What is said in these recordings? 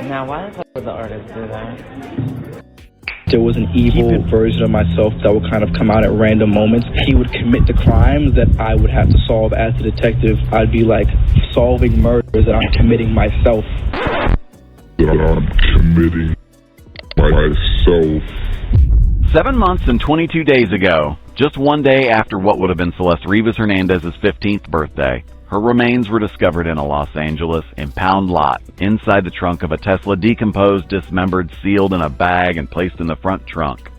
Now, why would the artist do that? There was an evil version of myself that would kind of come out at random moments. He would commit the crimes that I would have to solve as a detective. I'd be like solving murders that I'm committing myself. That I'm committing myself. 7 months and 22 days ago, just one day after what would have been Celeste Rivas Hernandez's 15th birthday, her remains were discovered in a Los Angeles impound lot inside the trunk of a Tesla, decomposed, dismembered, sealed in a bag, and placed in the front trunk.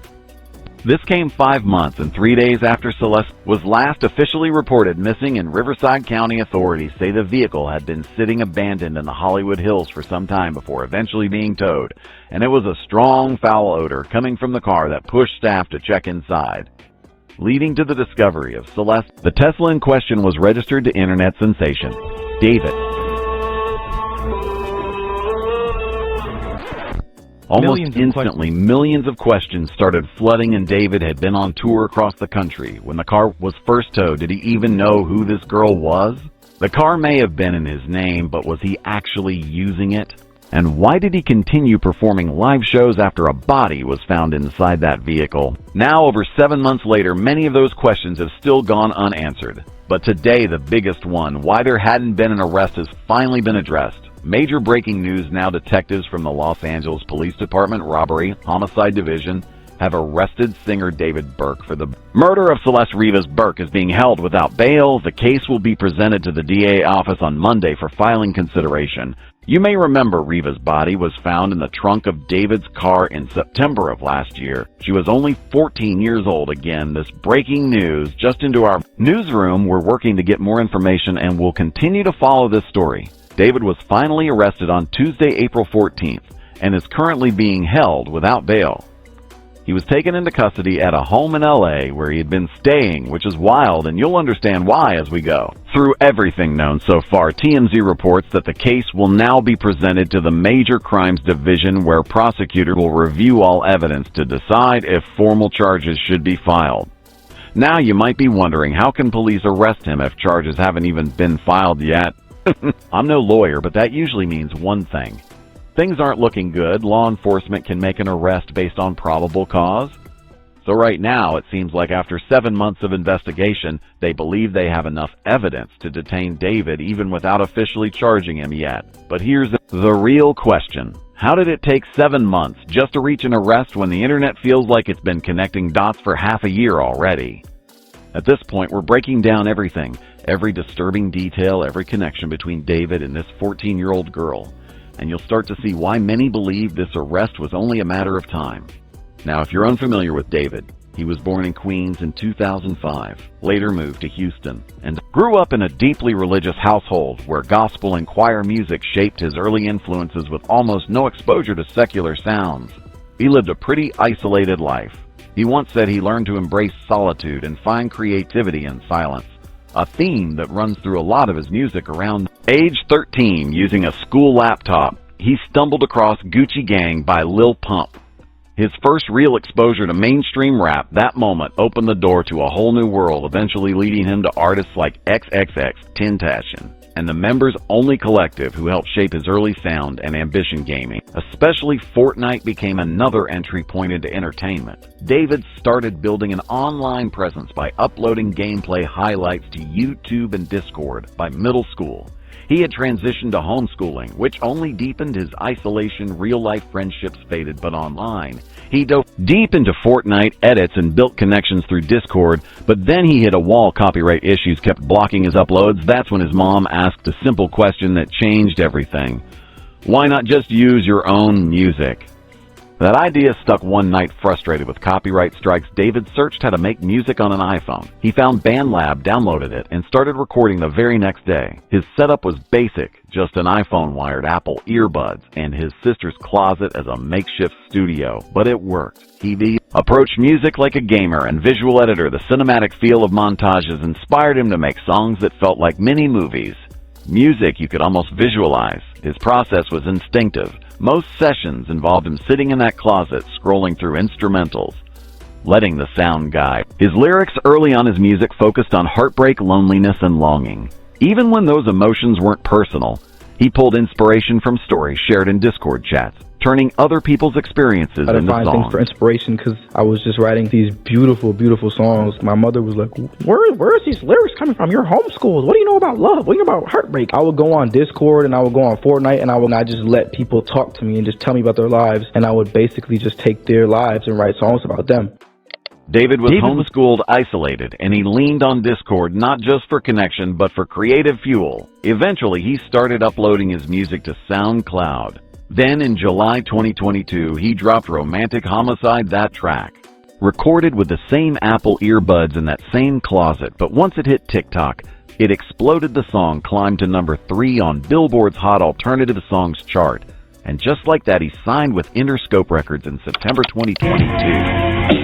This came 5 months and 3 days after Celeste was last officially reported missing, and Riverside County authorities say the vehicle had been sitting abandoned in the Hollywood Hills for some time before eventually being towed, and it was a strong foul odor coming from the car that pushed staff to check inside. Leading to the discovery of Celeste, the Tesla in question was registered to internet sensation David. Almost instantly, millions of questions started flooding, and David had been on tour across the country. When the car was first towed, did he even know who this girl was? The car may have been in his name, but was he actually using it? And why did he continue performing live shows after a body was found inside that vehicle? Now, over 7 months later, many of those questions have still gone unanswered. But today, the biggest one, why there hadn't been an arrest, has finally been addressed. Major breaking news now: detectives from the Los Angeles Police Department Robbery Homicide Division have arrested singer David Burke for the murder of Celeste Rivas. Burke is being held without bail. The case will be presented to the DA office on Monday for filing consideration. You may remember Rivas' body was found in the trunk of David's car in September of last year. She was only 14 years old. Again, this breaking news just into our newsroom. We're working to get more information and will continue to follow this story. David was finally arrested on Tuesday, April 14th, and is currently being held without bail. He was taken into custody at a home in LA where he had been staying, which is wild, and you'll understand why as we go. Through everything known so far, TMZ reports that the case will now be presented to the Major Crimes Division, where prosecutors will review all evidence to decide if formal charges should be filed. Now you might be wondering, how can police arrest him if charges haven't even been filed yet? I'm no lawyer, but that usually means one thing. Things aren't looking good. Law enforcement can make an arrest based on probable cause. So right now, it seems like after 7 months of investigation, they believe they have enough evidence to detain David even without officially charging him yet. But here's the real question. How did it take 7 months just to reach an arrest when the internet feels like it's been connecting dots for half a year already? At this point, we're breaking down everything, every disturbing detail, every connection between David and this 14-year-old girl. And you'll start to see why many believe this arrest was only a matter of time. Now, if you're unfamiliar with David, he was born in Queens in 2005, later moved to Houston, and grew up in a deeply religious household where gospel and choir music shaped his early influences with almost no exposure to secular sounds. He lived a pretty isolated life. He once said he learned to embrace solitude and find creativity in silence, a theme that runs through a lot of his music. Around age 13, using a school laptop, he stumbled across Gucci Gang by Lil Pump. His first real exposure to mainstream rap, that moment opened the door to a whole new world, eventually leading him to artists like XXXTentacion and the Members Only Collective, who helped shape his early sound and ambition gaming. Especially Fortnite became another entry point into entertainment. David started building an online presence by uploading gameplay highlights to YouTube and Discord by middle school. He had transitioned to homeschooling, which only deepened his isolation. Real-life friendships faded, but online, he dove deep into Fortnite edits and built connections through Discord, but then he hit a wall. Copyright issues kept blocking his uploads. That's when his mom asked a simple question that changed everything. Why not just use your own music? That idea stuck. One night, frustrated with copyright strikes, David searched how to make music on an iPhone. He found BandLab, downloaded it, and started recording the very next day. His setup was basic, just an iPhone wired Apple earbuds and his sister's closet as a makeshift studio, but it worked. He approached music like a gamer and visual editor. The cinematic feel of montages inspired him to make songs that felt like mini movies. Music you could almost visualize. His process was instinctive. Most sessions involved him sitting in that closet, scrolling through instrumentals, letting the sound guide. His lyrics early on, his music focused on heartbreak, loneliness, and longing. Even when those emotions weren't personal, He pulled inspiration from stories shared in Discord chats, turning other people's experiences I had to into find songs. things for inspiration because I was just writing these beautiful, beautiful songs. My mother was like, where is these lyrics coming from? You're homeschooled. What do you know about love? What do you know about heartbreak? I would go on Discord and I would go on Fortnite and I would just let people talk to me and just tell me about their lives. And I would basically just take their lives and write songs about them. David was homeschooled, isolated, and he leaned on Discord not just for connection, but for creative fuel. Eventually, he started uploading his music to SoundCloud. Then, in July 2022, he dropped Romantic Homicide, that track. Recorded with the same Apple earbuds in that same closet, but once it hit TikTok, it exploded. The song climbed to number 3 on Billboard's Hot Alternative Songs chart. And just like that, he signed with Interscope Records in September 2022.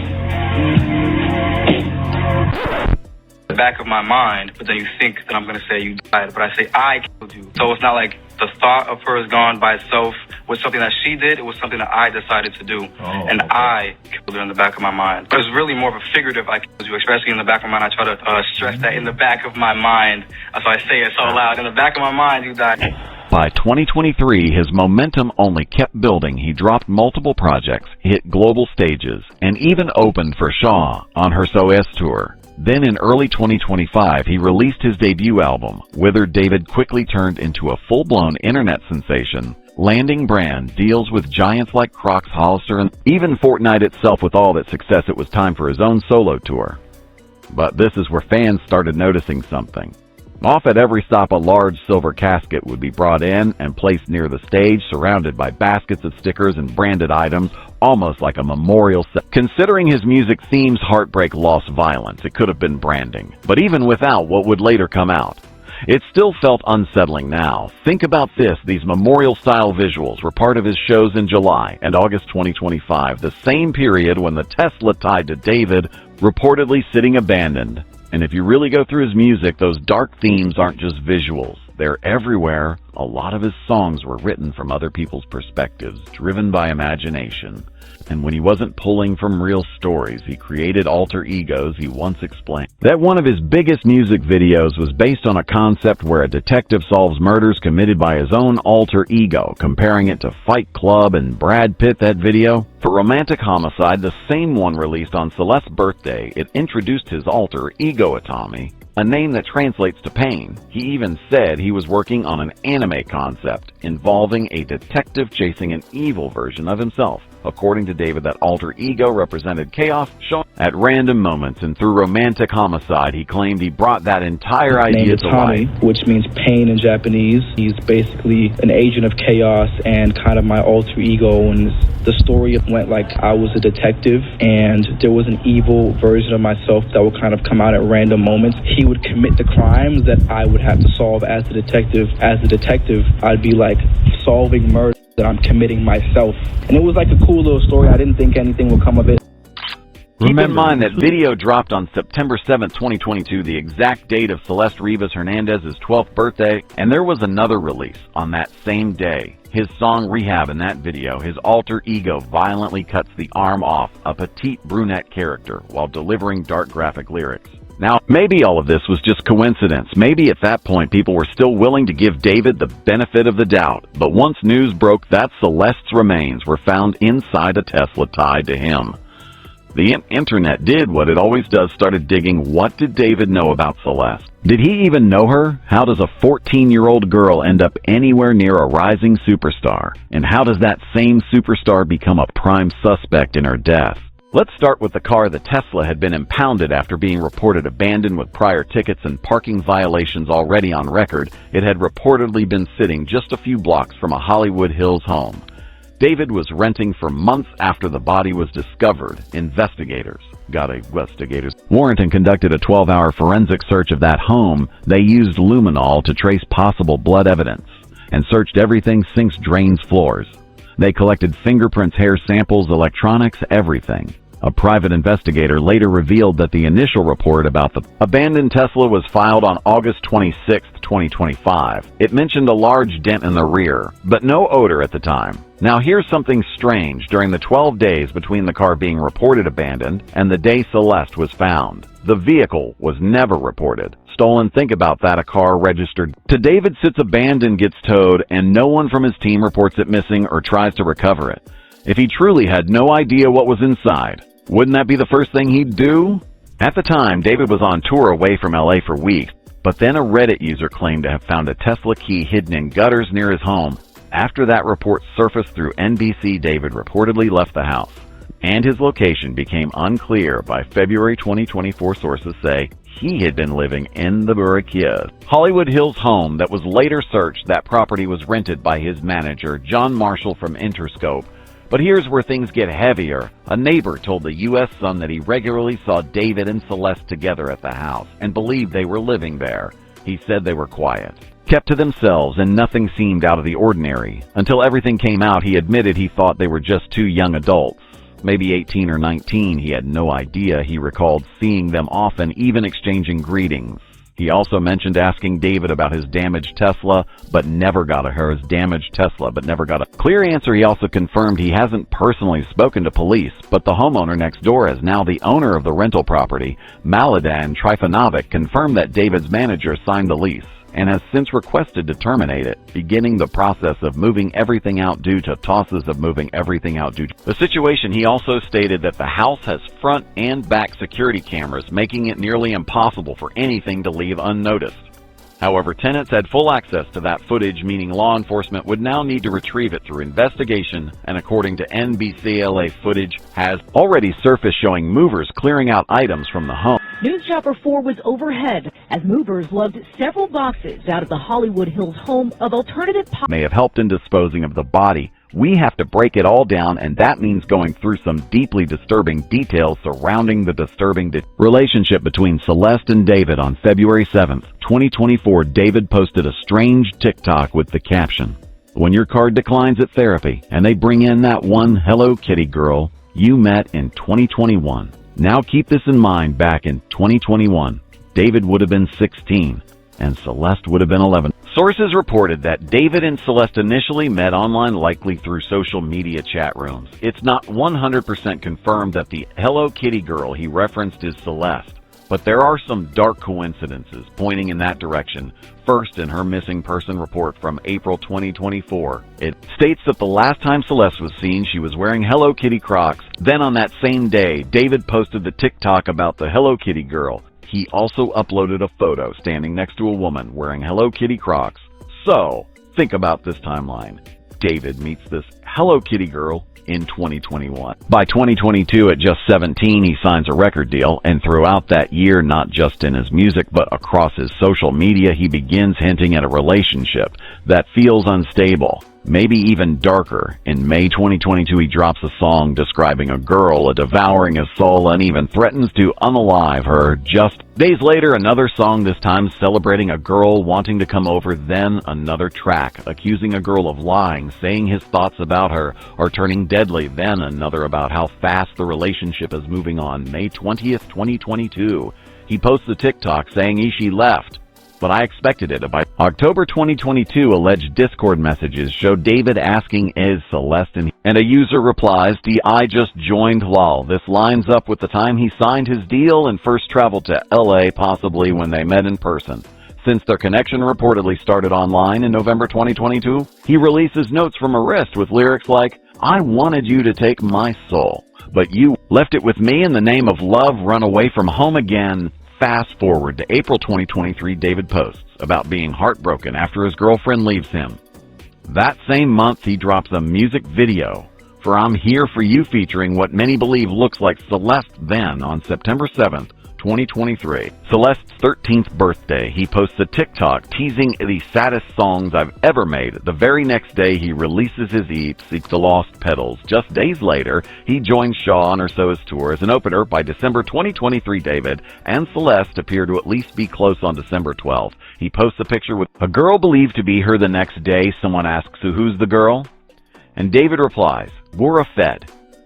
The back of my mind, but then you think that I'm going to say you died, but I say I killed you. So it's not like the thought of her is gone by itself was something that she did. It was something that I decided to do, and I killed her in the back of my mind. But it's really more of a figurative I killed you, especially in the back of my mind. I try to stress that in the back of my mind. That's why I say it so loud. In the back of my mind, you died. By 2023, his momentum only kept building. He dropped multiple projects, hit global stages, and even opened for Shaw on her SOS tour. Then in early 2025, he released his debut album. Withered David quickly turned into a full-blown internet sensation, landing brand deals with giants like Crocs, Hollister, and even Fortnite itself. With all that success, it was time for his own solo tour. But this is where fans started noticing something. Off at every stop, a large silver casket would be brought in and placed near the stage, surrounded by baskets of stickers and branded items, almost like a memorial set. Considering his music themes heartbreak, loss, violence, it could have been branding. But even without what would later come out, it still felt unsettling now. Think about this. These memorial-style visuals were part of his shows in July and August 2025, the same period when the Tesla tied to David reportedly sitting abandoned. And if you really go through his music, those dark themes aren't just visuals. They're everywhere. A lot of his songs were written from other people's perspectives, driven by imagination. And when he wasn't pulling from real stories, he created alter egos. He once explained that one of his biggest music videos was based on a concept where a detective solves murders committed by his own alter ego, comparing it to Fight Club and Brad Pitt. That video? For Romantic Homicide, the same one released on Celeste's birthday, it introduced his alter ego, Atami, a name that translates to pain. He even said he was working on an anime concept involving a detective chasing an evil version of himself. According to David, that alter ego represented chaos shown at random moments, and through Romantic Homicide, he claimed he brought that entire idea to life. Which means pain in Japanese. He's basically an agent of chaos and kind of my alter ego, and the story went like I was a detective and there was an evil version of myself that would kind of come out at random moments. He would commit the crimes that I would have to solve as a detective. As a detective, I'd be like solving murder that I'm committing myself. And it was like a cool little story. I didn't think anything would come of it. Keep in mind that video dropped on September 7th, 2022, the exact date of Celeste Rivas Hernandez's 12th birthday, and there was another release on that same day. His song Rehab. In that video, his alter ego violently cuts the arm off a petite brunette character while delivering dark graphic lyrics. Now, maybe all of this was just coincidence. Maybe at that point people were still willing to give David the benefit of the doubt. But once news broke that Celeste's remains were found inside a Tesla tied to him, the internet did what it always does, started digging. What did David know about Celeste? Did he even know her? How does a 14-year-old girl end up anywhere near a rising superstar? And how does that same superstar become a prime suspect in her death? Let's start with the car. The Tesla had been impounded after being reported abandoned with prior tickets and parking violations already on record. It had reportedly been sitting just a few blocks from a Hollywood Hills home. David was renting for months after the body was discovered. Investigators got a warrant and conducted a 12-hour forensic search of that home. They used luminol to trace possible blood evidence and searched everything: sinks, drains, floors. They collected fingerprints, hair samples, electronics, everything. A private investigator later revealed that the initial report about the abandoned Tesla was filed on August 26, 2025. It mentioned a large dent in the rear, but no odor at the time. Now here's something strange during the 12 days between the car being reported abandoned and the day Celeste was found. The vehicle was never reported. Stolen, think about that, a car registered to David sits abandoned, gets towed, and no one from his team reports it missing or tries to recover it. If he truly had no idea what was inside, wouldn't that be the first thing he'd do? At the time, David was on tour away from LA for weeks, but then a Reddit user claimed to have found a Tesla key hidden in gutters near his home. After that report surfaced through NBC, David reportedly left the house, and his location became unclear by February 2024. Sources say he had been living in the Burriquillas, Hollywood Hills home that was later searched. That property was rented by his manager, John Marshall from Interscope. But here's where things get heavier. A neighbor told the U.S. Sun that he regularly saw David and Celeste together at the house and believed they were living there. He said they were quiet, kept to themselves, and nothing seemed out of the ordinary. Until everything came out, he admitted he thought they were just two young adults. Maybe 18 or 19, he had no idea. He recalled seeing them often, even exchanging greetings. He also mentioned asking David about his damaged Tesla, but never got a clear answer. He also confirmed he hasn't personally spoken to police, but the homeowner next door is now the owner of the rental property. Maladan Trifanovic confirmed that David's manager signed the lease and has since requested to terminate it, beginning the process of moving everything out due to the situation. He also stated that the house has front and back security cameras, making it nearly impossible for anything to leave unnoticed. However, tenants had full access to that footage, meaning law enforcement would now need to retrieve it through investigation, and according to NBC LA, footage has already surfaced showing movers clearing out items from the home. News Chopper 4 was overhead as movers lugged several boxes out of the Hollywood Hills home of alternative may have helped in disposing of the body. We have to break it all down, and that means going through some deeply disturbing details surrounding the disturbing relationship between Celeste and David. On February 7th, 2024, David posted a strange TikTok with the caption, "When your card declines at therapy and they bring in that one Hello Kitty girl you met in 2021. Now keep this in mind, back in 2021, David would have been 16 and Celeste would have been 11. Sources reported that David and Celeste initially met online, likely through social media chat rooms. It's not 100% confirmed that the Hello Kitty girl he referenced is Celeste, but there are some dark coincidences pointing in that direction. First, in her missing person report from April 2024, it states that the last time Celeste was seen, she was wearing Hello Kitty Crocs. Then on that same day, David posted the TikTok about the Hello Kitty girl. He also uploaded a photo standing next to a woman wearing Hello Kitty Crocs. So, think about this timeline. David meets this Hello Kitty girl in 2021. By 2022, at just 17, he signs a record deal, and throughout that year, not just in his music, but across his social media, he begins hinting at a relationship that feels unstable, maybe even darker. In May 2022, he drops a song describing a girl devouring his soul and even threatens to unalive her. Just days later, another song, this time celebrating a girl wanting to come over. Then another track accusing a girl of lying, saying his thoughts about her are turning deadly. Then another about how fast the relationship is moving on. May 20th, 2022, he posts a TikTok saying she left, but I expected it. By October 2022, alleged Discord messages show David asking, "Is Celeste in?" And a user replies, "I just joined lol." This lines up with the time he signed his deal and first traveled to LA, possibly when they met in person. Since their connection reportedly started online in November 2022, he releases notes from a wrist with lyrics like, "I wanted you to take my soul, but you left it with me in the name of love, run away from home again." Fast forward to April 2023, David posts about being heartbroken after his girlfriend leaves him. That same month, he drops a music video for "I'm Here For You" featuring what many believe looks like Celeste. Then, on September 7th, 2023, Celeste's 13th birthday, he posts a TikTok teasing the saddest songs I've ever made. The very next day, he releases his EP, Seek the Lost Petals. Just days later, he joins Shaw on her So Is tour as an opener. By December 2023, David and Celeste appear to at least be close. On December 12th, he posts a picture with a girl believed to be her. The next day, someone asks, "So who's the girl?" And David replies, "Gora Fed."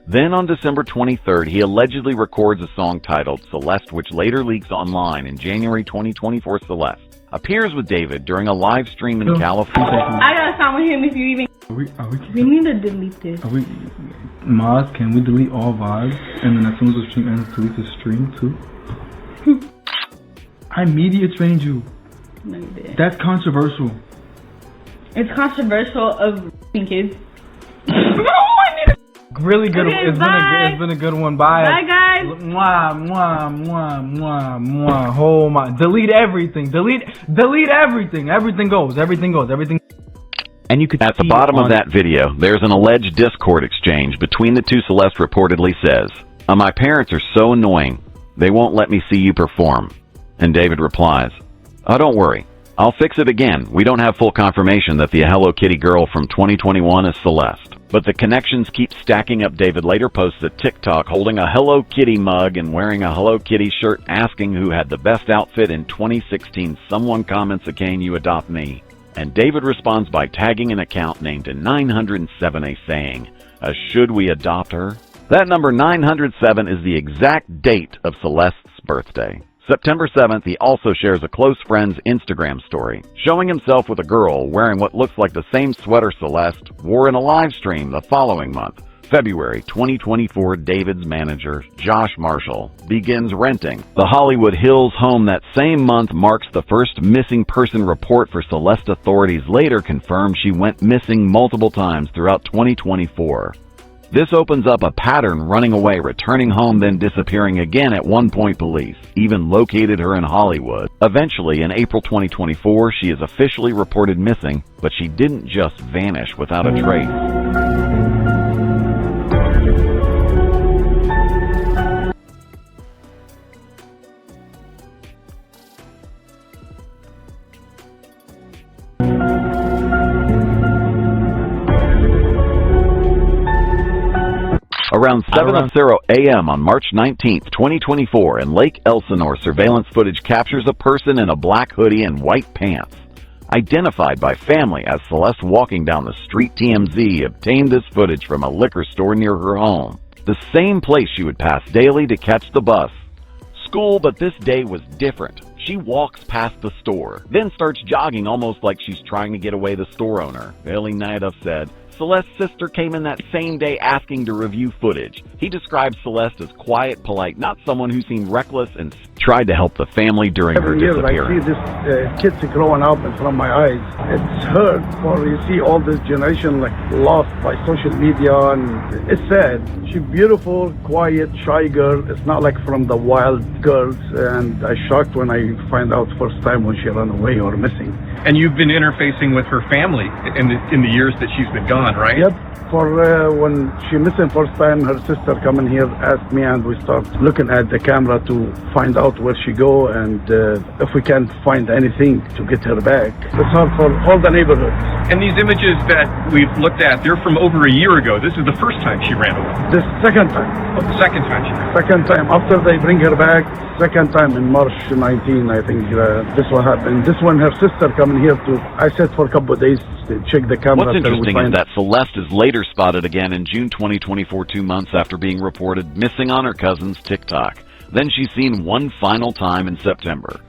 Then on December 23rd, he allegedly records a song titled Celeste, which later leaks online. In January 2024, Celeste appears with David during a live stream in California. I gotta sign with him if you even... We need to delete this. Maz, can we delete all vibes? And then as soon as the stream ends, delete the stream too? I media trained you. No, you didn't. That's controversial. It's controversial of kids. Really good. Okay, It's been a good one. Bye. Bye, guys. Mwah, mwah, mwah, mwah, mwah. Oh my! Delete everything. Delete everything. Everything goes. Everything. And you could at the bottom of that video, there's an alleged Discord exchange between the two. Celeste reportedly says, "My parents are so annoying. They won't let me see you perform." And David replies, "Oh, don't worry. I'll fix it again. We don't have full confirmation that the Hello Kitty girl from 2021 is Celeste." But the connections keep stacking up. David later posts a TikTok holding a Hello Kitty mug and wearing a Hello Kitty shirt, asking who had the best outfit in 2016. Someone comments, "Can you adopt me?" And David responds by tagging an account named 907A saying, "Should we adopt her?" That number 907 is the exact date of Celeste's birthday. September 7th, he also shares a close friend's Instagram story, showing himself with a girl wearing what looks like the same sweater Celeste wore in a live stream the following month. February 2024, David's manager, Josh Marshall, begins renting the Hollywood Hills home. That same month marks the first missing person report for Celeste. Authorities later confirmed she went missing multiple times throughout 2024. This opens up a pattern: running away, returning home, then disappearing again. At one point, police even located her in Hollywood. Eventually, in April 2024, she is officially reported missing, but she didn't just vanish without a trace. Around 7:00 a.m. on March 19, 2024, in Lake Elsinore, surveillance footage captures a person in a black hoodie and white pants, identified by family as Celeste walking down the street. TMZ obtained this footage from a liquor store near her home, the same place she would pass daily to catch the bus. School, but this day was different. She walks past the store, then starts jogging almost like she's trying to get away. The store owner, Veli Naidov, said Celeste's sister came in that same day asking to review footage. He described Celeste as quiet, polite, not someone who seemed reckless, and tried to help the family during her disappearance. I see this kids growing up in front of my eyes. It's hurt for you see all this generation like lost by social media, and it's sad. She's beautiful, quiet, shy girl. It's not like from the wild girls, and I shocked when I find out first time when she ran away or missing. And you've been interfacing with her family in the years that she's been gone, right? Yep. For when she missing first time, her sister come in here, asked me, and we start looking at the camera to find out where she go and if we can find anything to get her back. It's hard for all the neighborhoods. And these images that we've looked at, they're from over a year ago. This is the first time she ran away. The second time. Oh, the second time she ran away. Second time. After they bring her back, second time in March 19, I think this will happen. This one, her sister coming here to, I said for a couple of days to check the camera. What's interesting is that Celeste is later spotted again in June 2024, 2 months after being reported missing on her cousin's TikTok. Then she's seen one final time in September,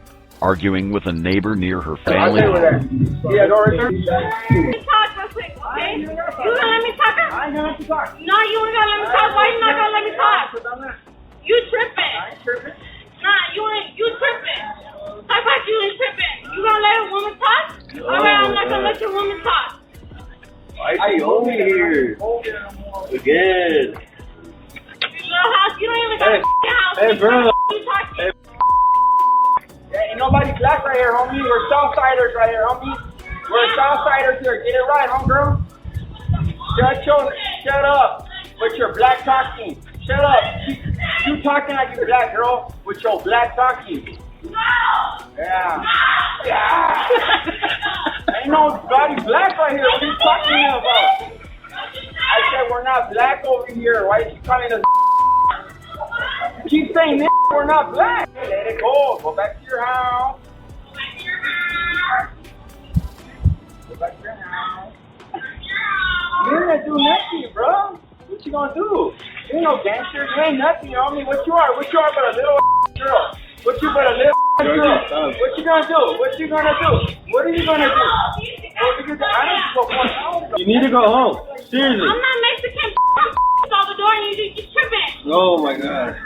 arguing with a neighbor near her family home. Yeah, go right there. Let me talk real quick, okay? You gonna let me talk? I ain't gonna let you talk. No, you ain't gonna let me talk. Why you not gonna let me talk? You tripping. I ain't tripping. Nah, you tripping. How about you ain't tripping? You gonna let a woman talk? Alright, I'm not gonna let your woman talk. Why is she over here? Again. Little house, you don't even got a house. Hey, bro. Hey. Ain't nobody black right here, homie. We're Southsiders right here, homie. We're Southsiders here. Get it right, homegirl. Shut up with your black talking. Shut up. You talking like a black girl with your black talking. No! Yeah. Yeah. Ain't nobody black right here. What are you talking about? I said we're not black over here. Why is she calling us? You keep saying we're not black. Let it go. Go back to your house. Go back to your house. You didn't do nothing, bro. What you gonna do? You ain't no gangster. You ain't nothing, homie. What you are? What you are but a little girl? What you but a little girl? What you gonna do? What you gonna do? What are you gonna do? You need to go home. Seriously. I'm not Mexican. Saw the door and you tripping. Oh my God.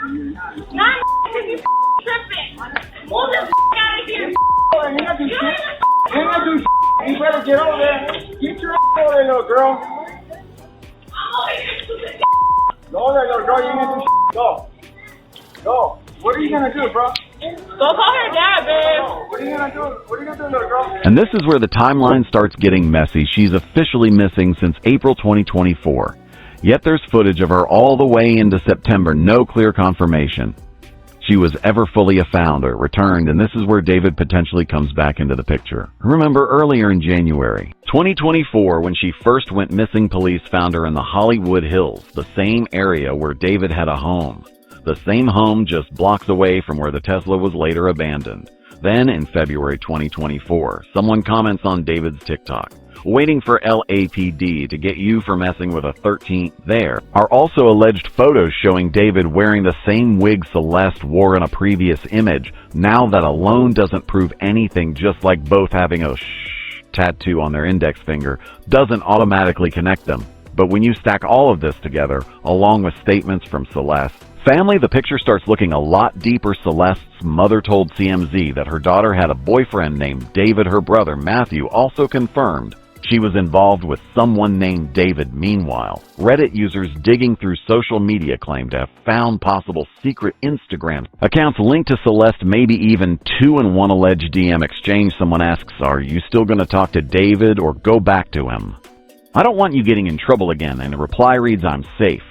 Not because you tripping. Move the out of here. Ain't gonna do shit. Ain't gonna do shit. You better get over there. Get your over there, little girl. Go there, little girl. You ain't gonna do shit. Go. Go. What are you gonna do, bro? Go call her dad, babe. What are you gonna do? What are you gonna do, little girl? And this is where the timeline starts getting messy. She's officially missing since April 2024. Yet there's footage of her all the way into September, no clear confirmation she was ever fully found or returned, and this is where David potentially comes back into the picture. Remember earlier in January 2024, when she first went missing, police found her in the Hollywood Hills, the same area where David had a home. The same home just blocks away from where the Tesla was later abandoned. Then, in February 2024, someone comments on David's TikTok, waiting for LAPD to get you for messing with a 13th. There are also alleged photos showing David wearing the same wig Celeste wore in a previous image. Now that alone doesn't prove anything, just like both having a tattoo on their index finger doesn't automatically connect them. But when you stack all of this together, along with statements from Celeste, family, the picture starts looking a lot deeper. Celeste's mother told CMZ that her daughter had a boyfriend named David. Her brother, Matthew, also confirmed she was involved with someone named David. Meanwhile, Reddit users digging through social media claim to have found possible secret Instagram accounts linked to Celeste, maybe even 2 in one alleged DM exchange. Someone asks, are you still going to talk to David or go back to him? I don't want you getting in trouble again, and the reply reads, I'm safe.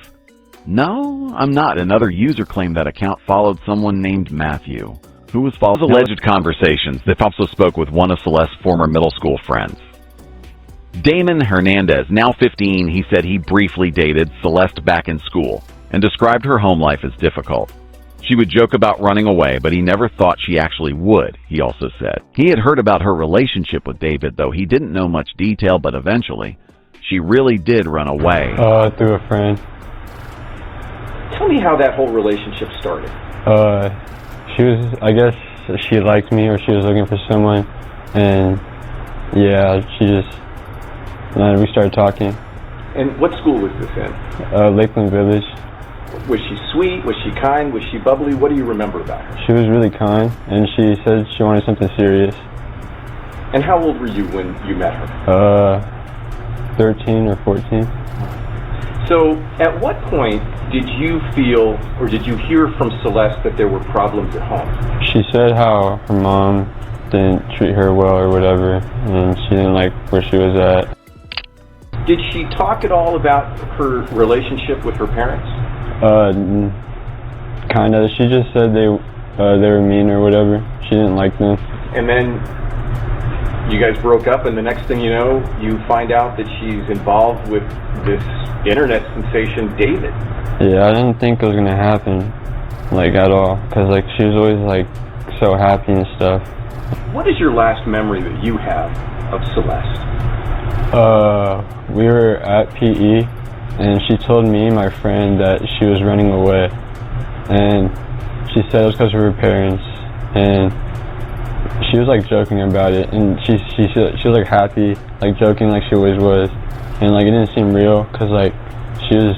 No, I'm not. Another user claimed that account followed someone named Matthew, who was following alleged conversations. They also spoke with one of Celeste's former middle school friends, Damon Hernandez, now 15. He said he briefly dated Celeste back in school and described her home life as difficult. She would joke about running away, but he never thought she actually would, he also said. He had heard about her relationship with David, though he didn't know much detail, but eventually, she really did run away. Through a friend. Tell me how that whole relationship started. I guess she liked me, or she was looking for someone, and yeah, and we started talking. And what school was this in? Lakeland Village. Was she sweet? Was she kind? Was she bubbly? What do you remember about her? She was really kind, and she said she wanted something serious. And how old were you when you met her? 13 or 14. So, at what point did you feel, or did you hear from Celeste that there were problems at home? She said how her mom didn't treat her well or whatever, and she didn't like where she was at. Did she talk at all about her relationship with her parents? Kind of. She just said they were mean or whatever. She didn't like them. And then you guys broke up, and the next thing you know, you find out that she's involved with this internet sensation, David. Yeah, I didn't think it was gonna happen, at all, because she was always so happy and stuff. What is your last memory that you have of Celeste? We were at PE, and she told me and my friend that she was running away, and she said it was because of her parents, and she was joking about it, and she was happy, joking like she always was, and it didn't seem real, because she was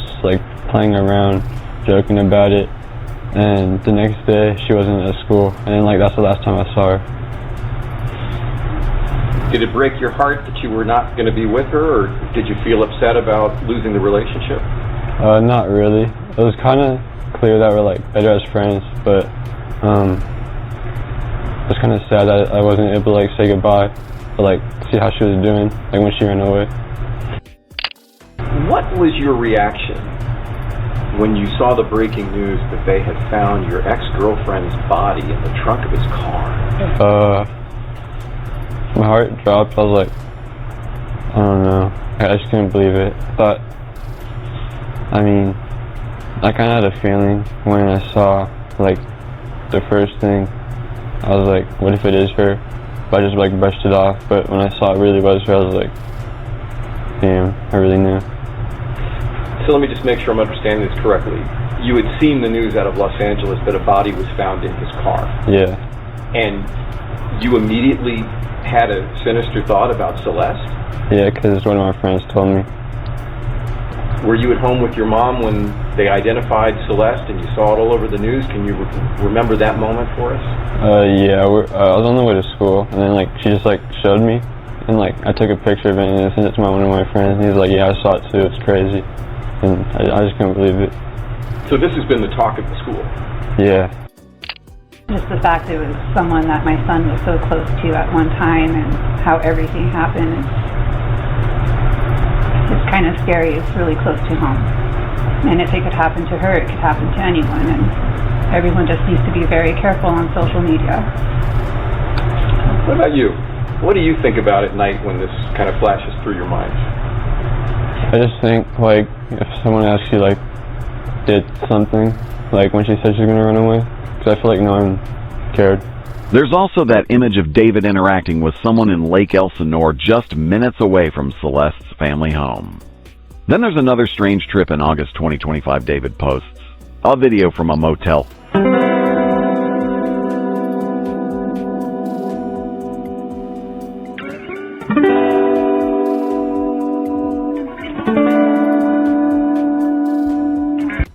playing around, joking about it, and the next day she wasn't at school, and that's the last time I saw her. Did it break your heart that you were not going to be with her, or did you feel upset about losing the relationship? Not really. It was kind of clear that we're better as friends, but it was kind of sad that I wasn't able to say goodbye, or see how she was doing, when she ran away. What was your reaction when you saw the breaking news that they had found your ex-girlfriend's body in the trunk of his car? My heart dropped. I was I don't know. I just couldn't believe it. I kind of had a feeling when I saw, the first thing. I was what if it is her? But I just brushed it off. But when I saw it really was her, I was damn, I really knew. So let me just make sure I'm understanding this correctly. You had seen the news out of Los Angeles that a body was found in his car. Yeah. And you immediately had a sinister thought about Celeste? Yeah, because one of my friends told me. Were you at home with your mom when they identified Celeste and you saw it all over the news? Can you remember that moment for us? Yeah, I was on the way to school, and then like she just like showed me, and like I took a picture of it and I sent it to one of my friends, and he was like, "Yeah, I saw it too. It's crazy," and I just couldn't believe it. So this has been the talk of the school. Yeah. Just the fact it was someone that my son was so close to at one time, and how everything happened. It's kind of scary. It's really close to home. And if it could happen to her, it could happen to anyone. And everyone just needs to be very careful on social media. What about you? What do you think about at night when this kind of flashes through your mind? I just think, like, if someone actually, like, did something, like when she said she was going to run away, because I feel like no one cared. There's also that image of David interacting with someone in Lake Elsinore just minutes away from Celeste's family home. Then there's another strange trip in August 2025 David posts. A video from a motel.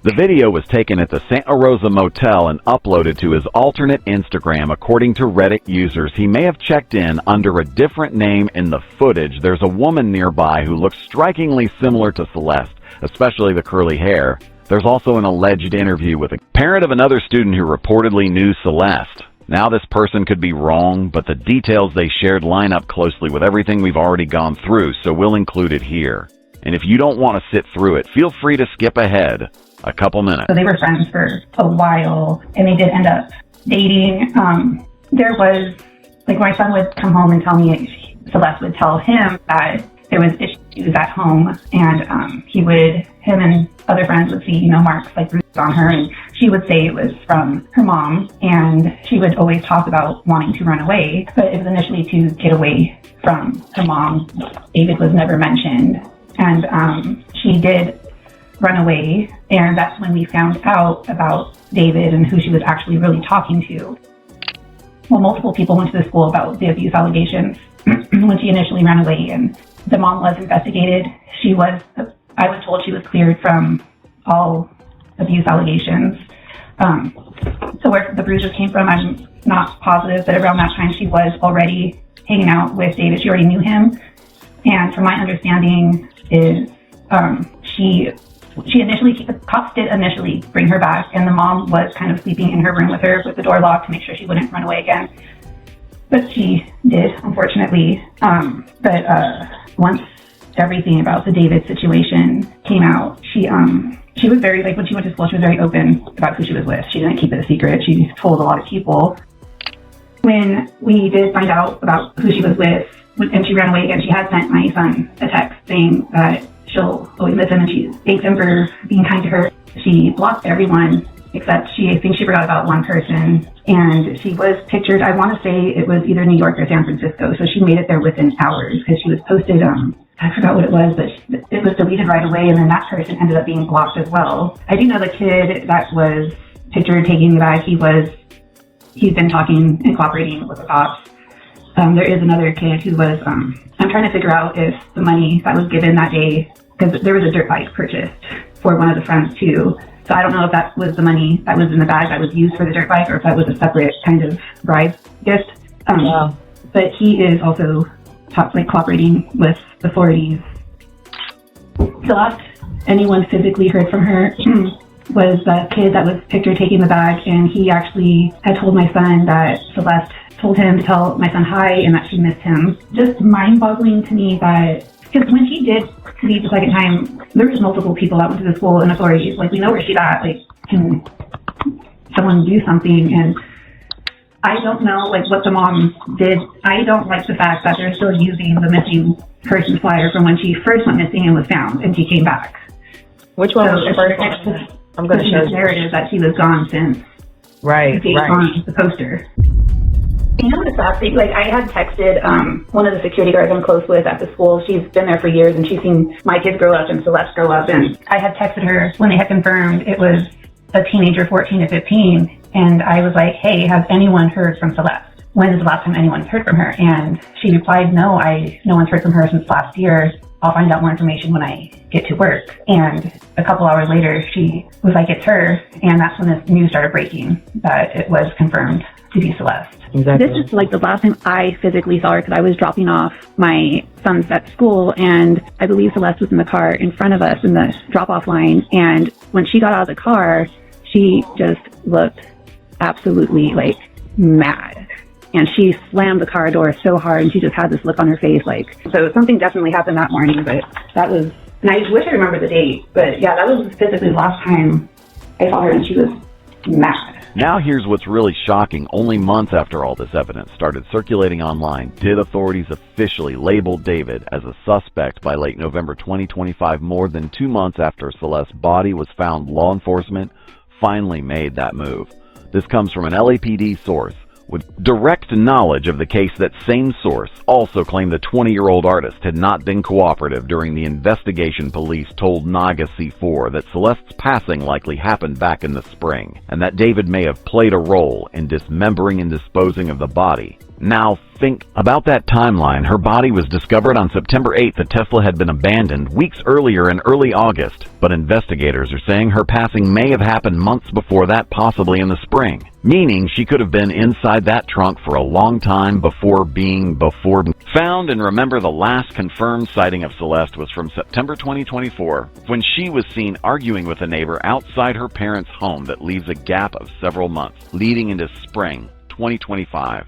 The video was taken at the Santa Rosa Motel and uploaded to his alternate Instagram. According to Reddit users, he may have checked in under a different name in the footage. There's a woman nearby who looks strikingly similar to Celeste, especially the curly hair. There's also an alleged interview with a parent of another student who reportedly knew Celeste. Now this person could be wrong, but the details they shared line up closely with everything we've already gone through, so we'll include it here. And if you don't want to sit through it, feel free to skip ahead a couple minutes. So they were friends for a while, and they did end up dating. There was, like, my son would come home and tell me, Celeste would tell him that there was issues at home, and him and other friends would see, marks like bruises on her, and she would say it was from her mom, and she would always talk about wanting to run away, but it was initially to get away from her mom. David was never mentioned, and she did run away, and that's when we found out about David and who she was actually really talking to. Well, multiple people went to the school about the abuse allegations when she initially ran away, and the mom was investigated. I was told she was cleared from all abuse allegations. So where the bruises came from, I'm not positive, but around that time she was already hanging out with David. She already knew him, and from my understanding is the cops did initially bring her back, and the mom was kind of sleeping in her room with her with the door locked to make sure she wouldn't run away again. But she did, unfortunately. But once everything about the David situation came out, she was very, like, when she went to school, she was very open about who she was with. She didn't keep it a secret. She told a lot of people. When we did find out about who she was with, and she ran away again, she had sent my son a text saying that she'll always miss him, and she thanked him for being kind to her. She blocked everyone except I think she forgot about one person, and she was pictured, I want to say it was either New York or San Francisco, so she made it there within hours because she was posted, I forgot what it was, but it was deleted right away, and then that person ended up being blocked as well. I do know the kid that was pictured taking the bag, he's been talking and cooperating with the cops. There is another kid who was, I'm trying to figure out if the money that was given that day, because there was a dirt bike purchased for one of the friends too. So I don't know if that was the money that was in the bag that was used for the dirt bike, or if that was a separate kind of bribe gift. But he is also cooperating with the authorities. The last anyone physically heard from her was the kid that was pictured taking the bag, and he actually had told my son that Celeste told him to tell my son hi and that she missed him. Just mind-boggling to me that, because when she did leave the second time, there was multiple people that went to the school and authorities, like, we know where she's at, like, can someone do something? And I don't know, like, what the mom did. I don't like the fact that they're still using the missing person flyer from when she first went missing and was found and she came back. Which one was the first one? I'm going to show you. The narrative that she was gone since. Right. On the poster. You know the sad thing? Like, I had texted one of the security guards I'm close with at the school. She's been there for years, and she's seen my kids grow up and Celeste grow up. And I had texted her when they had confirmed it was a teenager, 14 to 15, and I was like, hey, has anyone heard from Celeste? When is the last time anyone's heard from her? And she replied, no one's heard from her since last year. I'll find out more information when I get to work. And a couple hours later, she was like, it's her. And that's when this news started breaking that it was confirmed to be Celeste. Exactly. This is like the last time I physically saw her because I was dropping off my sons at school, and I believe Celeste was in the car in front of us in the drop-off line. And when she got out of the car, she just looked absolutely like mad. And she slammed the car door so hard, and she just had this look on her face. Like, so something definitely happened that morning, but that was, and I just wish I remember the date. But yeah, that was physically the last time I saw her, and she was mad. Now here's what's really shocking. Only months after all this evidence started circulating online, did authorities officially label David as a suspect by late November 2025, more than 2 months after Celeste's body was found. Law enforcement finally made that move. This comes from an LAPD source with direct knowledge of the case. That same source also claimed the 20-year-old artist had not been cooperative during the investigation. Police told Naga C4 that Celeste's passing likely happened back in the spring, and that David may have played a role in dismembering and disposing of the body. Now think about that timeline. Her body was discovered on September 8th. The Tesla had been abandoned weeks earlier in early August, but investigators are saying her passing may have happened months before that, possibly in the spring, meaning she could have been inside that trunk for a long time before being found. And remember, the last confirmed sighting of Celeste was from September 2024, when she was seen arguing with a neighbor outside her parents' home. That leaves a gap of several months leading into spring 2025.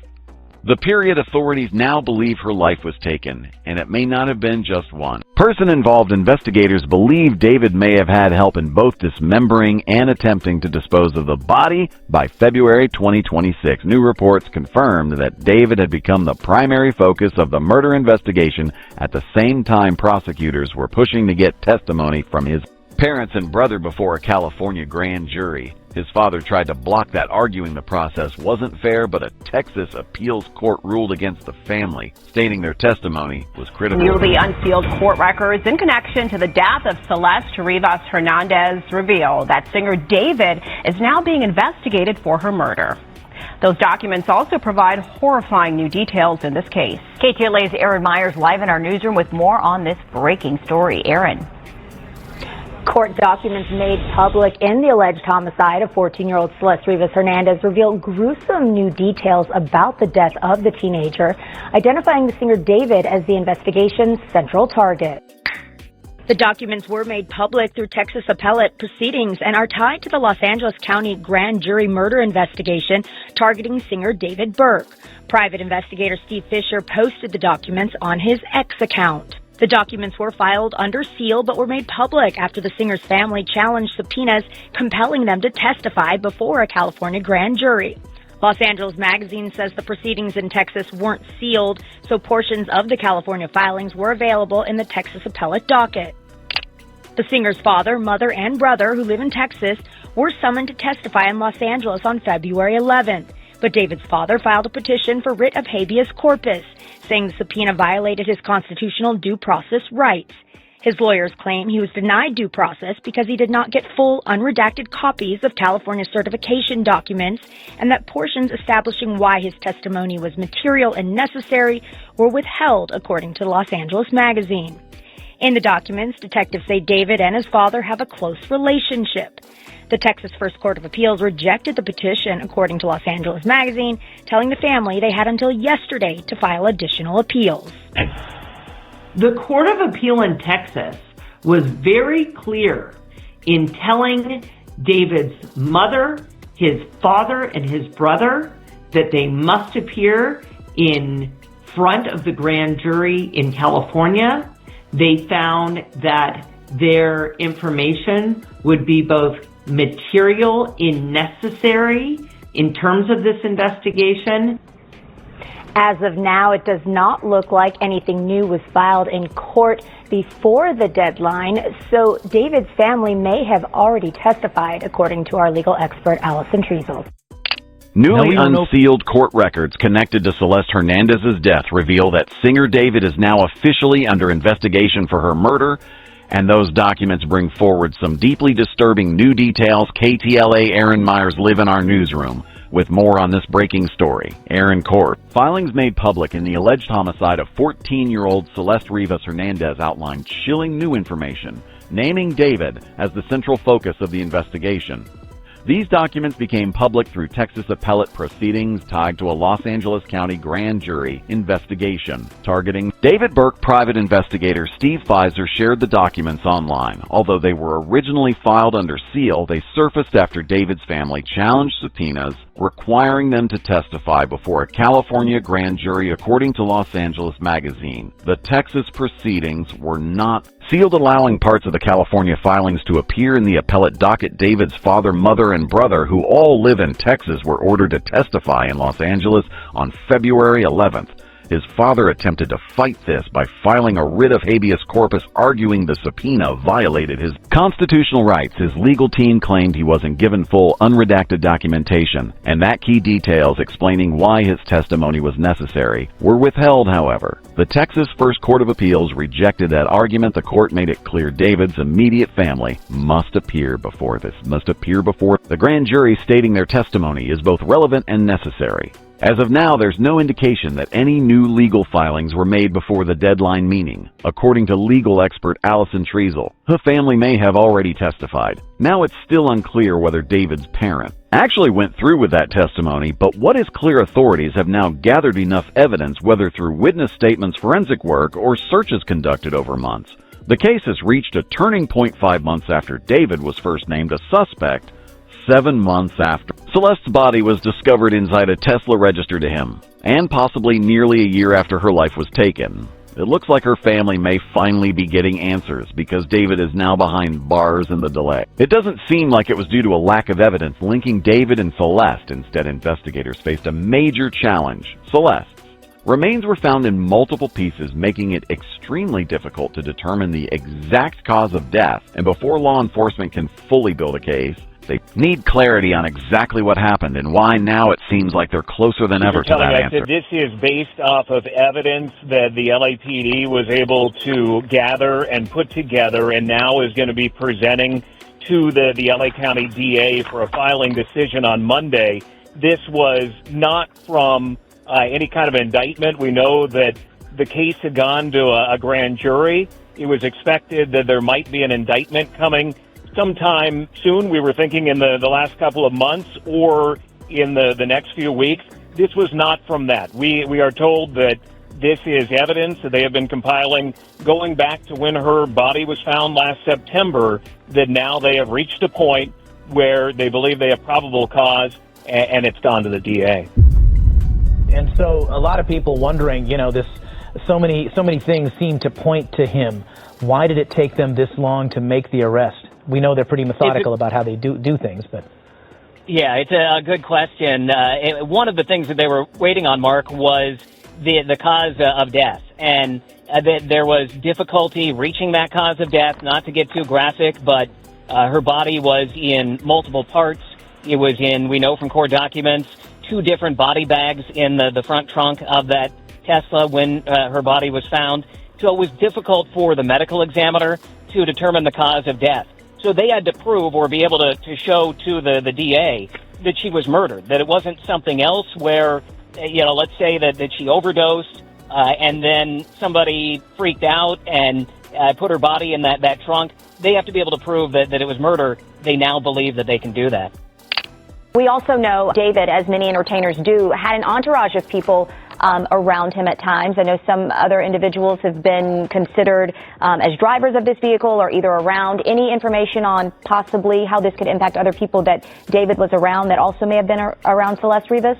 The period authorities now believe her life was taken, and it may not have been just one person involved. Investigators believe David may have had help in both dismembering and attempting to dispose of the body. By February 2026, new reports confirmed that David had become the primary focus of the murder investigation. At the same time, prosecutors were pushing to get testimony from his parents and brother before a California grand jury. His father tried to block that, arguing the process wasn't fair, but a Texas appeals court ruled against the family, stating their testimony was critical. Newly unsealed court records in connection to the death of Celeste Rivas Hernandez reveal that singer David is now being investigated for her murder. Those documents also provide horrifying new details in this case. KTLA's Aaron Myers live in our newsroom with more on this breaking story. Aaron. Court documents made public in the alleged homicide of 14-year-old Celeste Rivas Hernandez reveal gruesome new details about the death of the teenager, identifying the singer David as the investigation's central target. The documents were made public through Texas appellate proceedings and are tied to the Los Angeles County grand jury murder investigation targeting singer David Burke. Private investigator Steve Fisher posted the documents on his X account. The documents were filed under seal but were made public after the singer's family challenged subpoenas compelling them to testify before a California grand jury. Los Angeles Magazine says the proceedings in Texas weren't sealed, so portions of the California filings were available in the Texas appellate docket. The singer's father, mother, and brother, who live in Texas, were summoned to testify in Los Angeles on February 11th. But David's father filed a petition for writ of habeas corpus, saying the subpoena violated his constitutional due process rights. His lawyers claim he was denied due process because he did not get full, unredacted copies of California certification documents, and that portions establishing why his testimony was material and necessary were withheld, according to Los Angeles Magazine. In the documents, detectives say David and his father have a close relationship. The Texas First Court of Appeals rejected the petition, according to Los Angeles Magazine, telling the family they had until yesterday to file additional appeals. The Court of Appeal in Texas was very clear in telling David's mother, his father, and his brother that they must appear in front of the grand jury in California. They found that their information would be both material and necessary in terms of this investigation. As of now, it does not look like anything new was filed in court before the deadline, so David's family may have already testified, according to our legal expert, Allison Treasel. Newly unsealed court records connected to Celeste Hernandez's death reveal that singer David is now officially under investigation for her murder, and those documents bring forward some deeply disturbing new details. KTLA Aaron Myers live in our newsroom with more on this breaking story. Aaron Court. Filings made public in the alleged homicide of 14-year-old Celeste Rivas Hernandez outlined chilling new information, naming David as the central focus of the investigation. These documents became public through Texas appellate proceedings tied to a Los Angeles County grand jury investigation targeting David Burke. Private investigator Steve Pfizer shared the documents online. Although they were originally filed under seal, they surfaced after David's family challenged subpoenas requiring them to testify before a California grand jury, according to Los Angeles Magazine. The Texas proceedings were not sealed, allowing parts of the California filings to appear in the appellate docket. David's father, mother, and brother, who all live in Texas, were ordered to testify in Los Angeles on February 11th. His father attempted to fight this by filing a writ of habeas corpus, arguing the subpoena violated his constitutional rights. His legal team claimed he wasn't given full, unredacted documentation, and that key details explaining why his testimony was necessary were withheld, however. The Texas First Court of Appeals rejected that argument. The court made it clear David's immediate family must appear before the grand jury, stating their testimony is both relevant and necessary. As of now, there's no indication that any new legal filings were made before the deadline, meaning, according to legal expert Allison Treasel, her family may have already testified. Now it's still unclear whether David's parent actually went through with that testimony, but what is clear, authorities have now gathered enough evidence, whether through witness statements, forensic work, or searches conducted over months. The case has reached a turning point 5 months after David was first named a suspect, 7 months after Celeste's body was discovered inside a Tesla registered to him, and possibly nearly a year after her life was taken. It looks like her family may finally be getting answers, because David is now behind bars in the delay. It doesn't seem like it was due to a lack of evidence linking David and Celeste. Instead, investigators faced a major challenge. Celeste's remains were found in multiple pieces, making it extremely difficult to determine the exact cause of death, and before law enforcement can fully build a case, they need clarity on exactly what happened and why. Now it seems like they're closer than ever to that answer. This is based off of evidence that the LAPD was able to gather and put together, and now is going to be presenting to the LA County DA for a filing decision on Monday. This was not from any kind of indictment. We know that the case had gone to a grand jury. It was expected that there might be an indictment coming sometime soon. We were thinking in the last couple of months or in the next few weeks. This was not from that. We are told that this is evidence that they have been compiling going back to when her body was found last September, that now they have reached a point where they believe they have probable cause, and it's gone to the DA. And so a lot of people wondering, so many things seem to point to him. Why did it take them this long to make the arrest? We know they're pretty methodical about how they do things, but... Yeah, it's a good question. One of the things that they were waiting on, Mark, was the cause of death. And there was difficulty reaching that cause of death, not to get too graphic, but her body was in multiple parts. It was in, we know from court documents, 2 different body bags in the front trunk of that Tesla when her body was found. So it was difficult for the medical examiner to determine the cause of death. So they had to prove or be able to show to the DA that she was murdered, that it wasn't something else where, let's say that she overdosed and then somebody freaked out and put her body in that trunk. They have to be able to prove that it was murder. They now believe that they can do that. We also know David, as many entertainers do, had an entourage of people around him at times. I know some other individuals have been considered as drivers of this vehicle or either around. Any information on possibly how this could impact other people that David was around that also may have been around Celeste Rivas?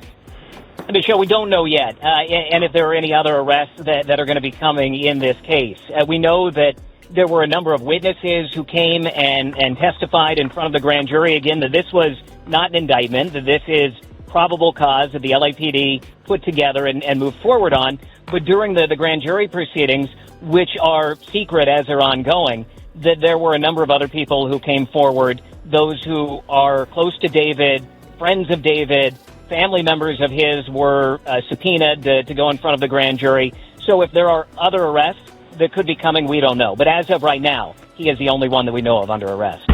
Michelle, we don't know yet, and if there are any other arrests that are going to be coming in this case. We know that there were a number of witnesses who came and testified in front of the grand jury, again, that this was not an indictment, that this is probable cause that the LAPD put together and moved forward on. But during the grand jury proceedings, which are secret as they're ongoing, that there were a number of other people who came forward, those who are close to David, friends of David, family members of his were subpoenaed to go in front of the grand jury. So if there are other arrests that could be coming, we don't know. But as of right now, he is the only one that we know of under arrest.